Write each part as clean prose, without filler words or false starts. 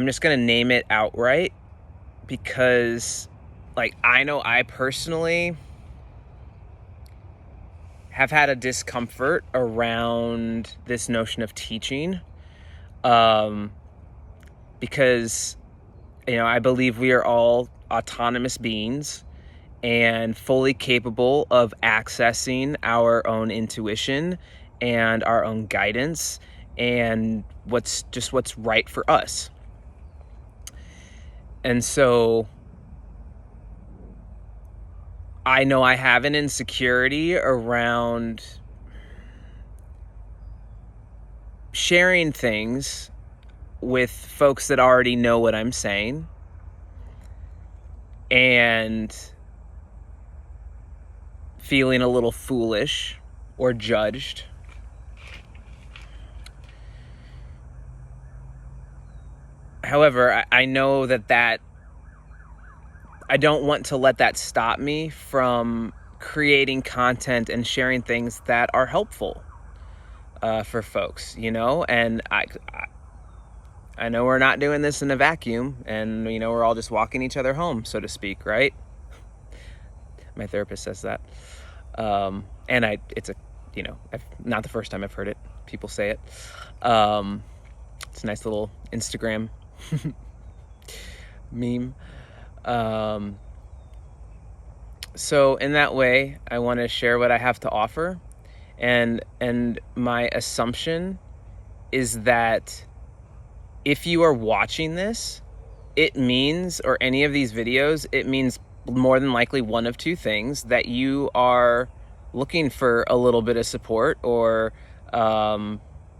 I'm just going to name it outright because, like, I know I personally have had a discomfort around this notion of teaching, because, I believe we are all autonomous beings and fully capable of accessing our own intuition and our own guidance and what's right for us. And so I know I have an insecurity around sharing things with folks that already know what I'm saying, and feeling a little foolish or judged. However, I know that I don't want to let that stop me from creating content and sharing things that are helpful for folks, and I know we're not doing this in a vacuum, and we're all just walking each other home, so to speak, right? My therapist says that, and it's not the first time I've heard it. People say it. It's a nice little Instagram meme. So in that way, I want to share what I have to offer, and my assumption is that if you are watching this, it means, or any of these videos, it means more than likely one of two things: that you are looking for a little bit of support, or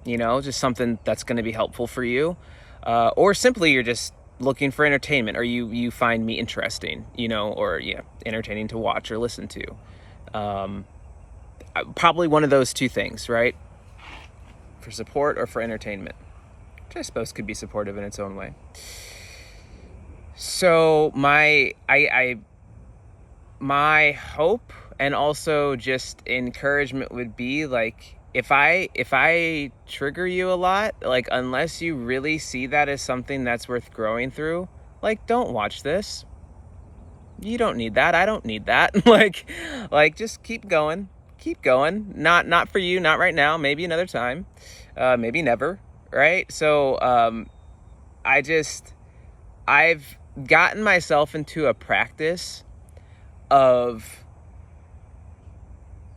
just something that's going to be helpful for you, or simply you're just looking for entertainment, or you find me interesting, or entertaining to watch or listen to. Probably one of those two things, right? For support or for entertainment, which I suppose could be supportive in its own way. So my hope and also just encouragement would be, like, if I trigger you a lot, like, unless you really see that as something that's worth growing through, like, don't watch this. You don't need that. I don't need that. like just keep going. Not for you, not right now, maybe another time, maybe never. Right. So, I've gotten myself into a practice of,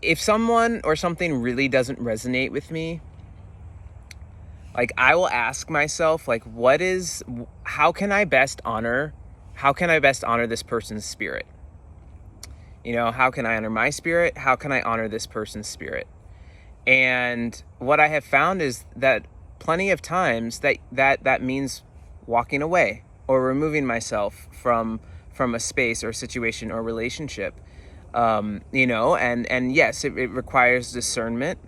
if someone or something really doesn't resonate with me, like, I will ask myself, like, how can I best honor this person's spirit? How can I honor my spirit? How can I honor this person's spirit? And what I have found is that plenty of times that means walking away or removing myself from a space or situation or relationship. And yes, it requires discernment,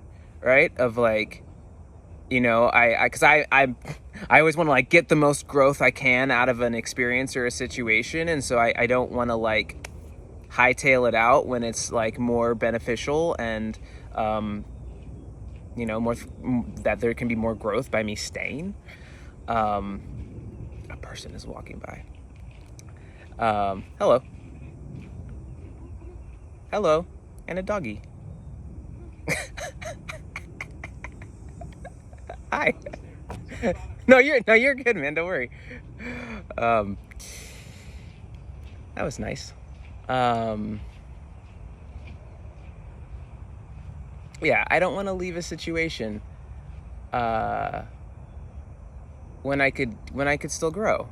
right? Of, like, because I always want to, like, get the most growth I can out of an experience or a situation. And so I don't want to, like, hightail it out when it's, like, more beneficial and, more that there can be more growth by me staying. A person is walking by. Hello, and a doggy. Hi. No, you're good, man. Don't worry. That was nice. Yeah, I don't want to leave a situation when I could still grow.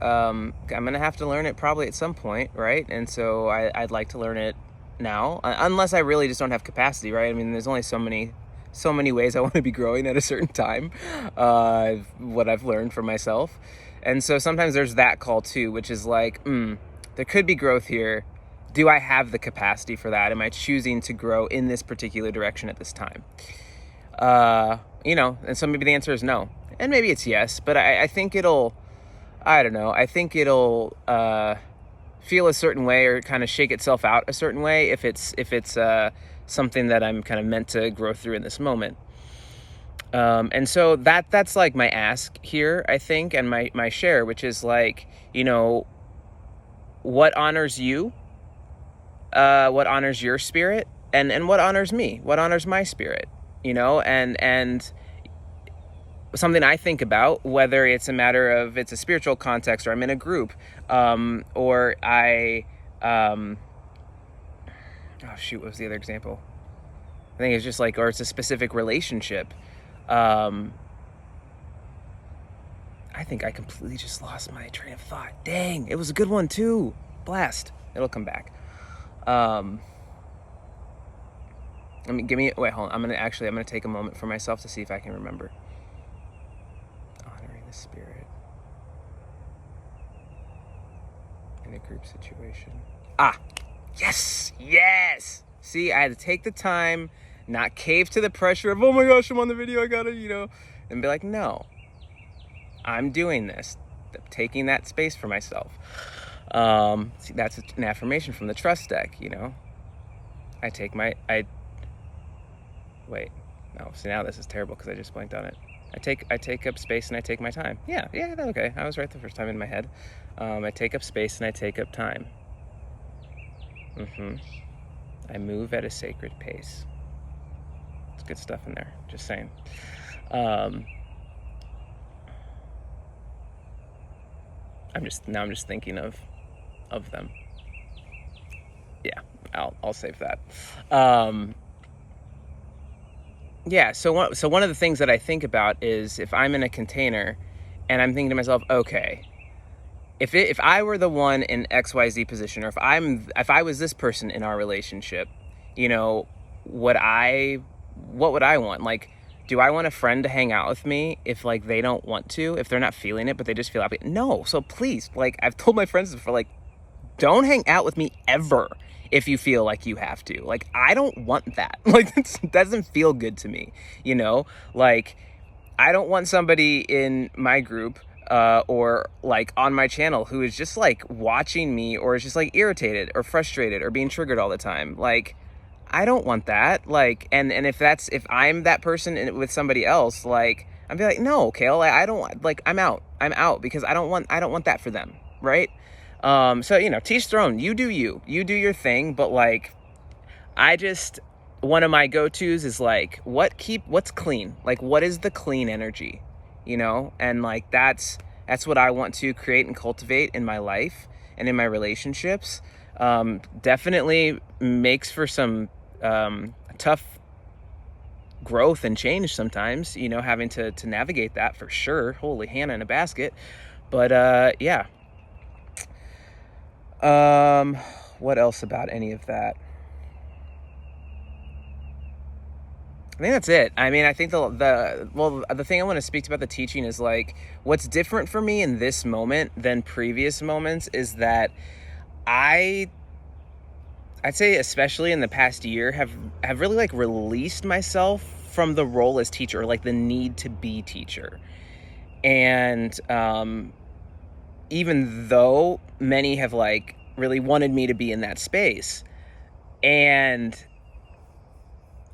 I'm gonna have to learn it probably at some point, right? And so I'd like to learn it now, unless I really just don't have capacity, right? I mean, there's only so many ways I want to be growing at a certain time, what I've learned for myself. And so sometimes there's that call too, which is like, there could be growth here. Do I have the capacity for that? Am I choosing to grow in this particular direction at this time? And so maybe the answer is no, and maybe it's yes, but I think it'll feel a certain way, or kind of shake itself out a certain way if it's something that I'm kind of meant to grow through in this moment. And so that's like my ask here, I think, and my share, which is like, what honors you, what honors your spirit, and what honors me, what honors my spirit, and something I think about, whether it's a matter of it's a spiritual context or I'm in a group, or oh shoot, what was the other example? I think it's just like, or it's a specific relationship. I think I completely just lost my train of thought. Dang, it was a good one too. Blast. It'll come back. Wait, hold on. I'm gonna take a moment for myself to see if I can remember. Honoring the spirit in a group situation. Yes. See, I had to take the time, not cave to the pressure of, oh my gosh, I'm on the video, I gotta, and be like, no, I'm doing this, taking that space for myself. See, that's an affirmation from the Trust deck, wait, no, see, now this is terrible because I just blanked on it. I take up space and I take my time. Yeah, okay, I was right the first time in my head. I take up space and I take up time. I move at a sacred pace. It's good stuff in there, just saying. I'm just thinking of them. Yeah, I'll save that. Yeah, so one of the things that I think about is if I'm in a container and I'm thinking to myself, okay, if I were the one in XYZ position, or if I was this person in our relationship, what would I want? Like, do I want a friend to hang out with me if like they don't want to, if they're not feeling it, but they just feel happy? No. So please, like I've told my friends before, like, don't hang out with me ever if you feel like you have to. Like, I don't want that. Like, that doesn't feel good to me, Like, I don't want somebody in my group or like on my channel who is just like watching me or is just like irritated or frustrated or being triggered all the time. Like, I don't want that. Like, and if I'm that person with somebody else, like, I'd be like, no, Kael, I don't, like, I'm out because I don't want that for them. Right. So, teach their own. You do do your thing. But like, one of my go-tos is like, what's clean? Like, what is the clean energy, and like, that's what I want to create and cultivate in my life and in my relationships. Definitely makes for some, tough growth and change sometimes, having to navigate that for sure. Holy Hannah in a basket. But, yeah. What else about any of that? I think that's it. I mean, I think the thing I want to speak to about the teaching is like, what's different for me in this moment than previous moments is that I'd say, especially in the past year, have really like released myself from the role as teacher, or like the need to be teacher. And even though many have like really wanted me to be in that space, and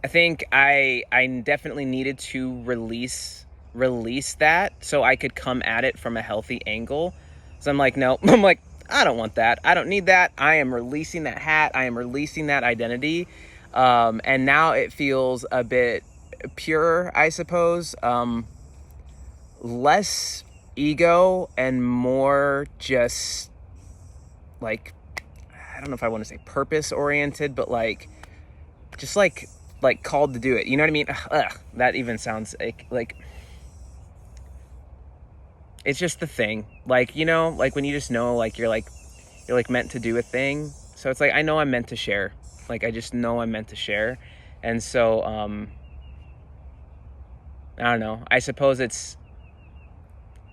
I think I definitely needed to release that so I could come at it from a healthy angle. So I'm like, no, I don't want that. I don't need that. I am releasing that hat. I am releasing that identity. And now it feels a bit pure, I suppose. Less ego and more just like, I don't know if I want to say purpose oriented, but like, just like called to do it. You know what I mean? Ugh, that even sounds like it's just the thing. Like, like when you just know, like you're meant to do a thing. So it's like, I know I'm meant to share. Like, I just know I'm meant to share. And so, I don't know. I suppose it's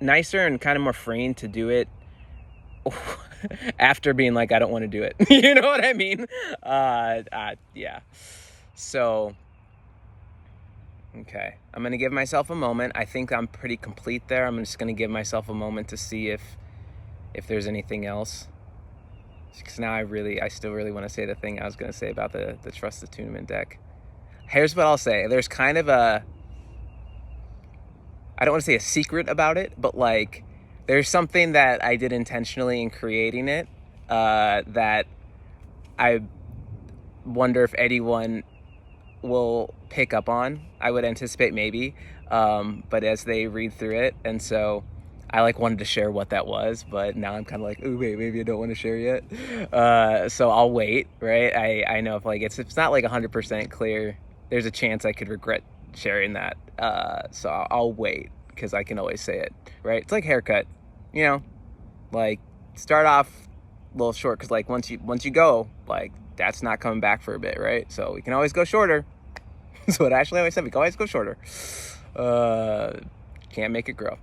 nicer and kind of more freeing to do it after being like, I don't want to do it. You know what I mean? Yeah. So, okay. I'm going to give myself a moment. I think I'm pretty complete there. I'm just going to give myself a moment to see if there's anything else. Because now I still really want to say the thing I was going to say about the Trust Attunement Deck. Here's what I'll say. There's kind of I don't want to say a secret about it, but like there's something that I did intentionally in creating it that I wonder if anyone will pick up on. I would anticipate maybe, but as they read through it, and so I like wanted to share what that was, but now I'm kind of like, oh wait, maybe I don't want to share yet. So I'll wait, right? I know if like it's not like 100% clear, there's a chance I could regret sharing that. So I'll wait because I can always say it, right? It's like haircut, you know, like start off a little short because like once you go, like that's not coming back for a bit, right? So we can always go shorter. That's what Ashley always said. We can always go shorter. Can't make it grow.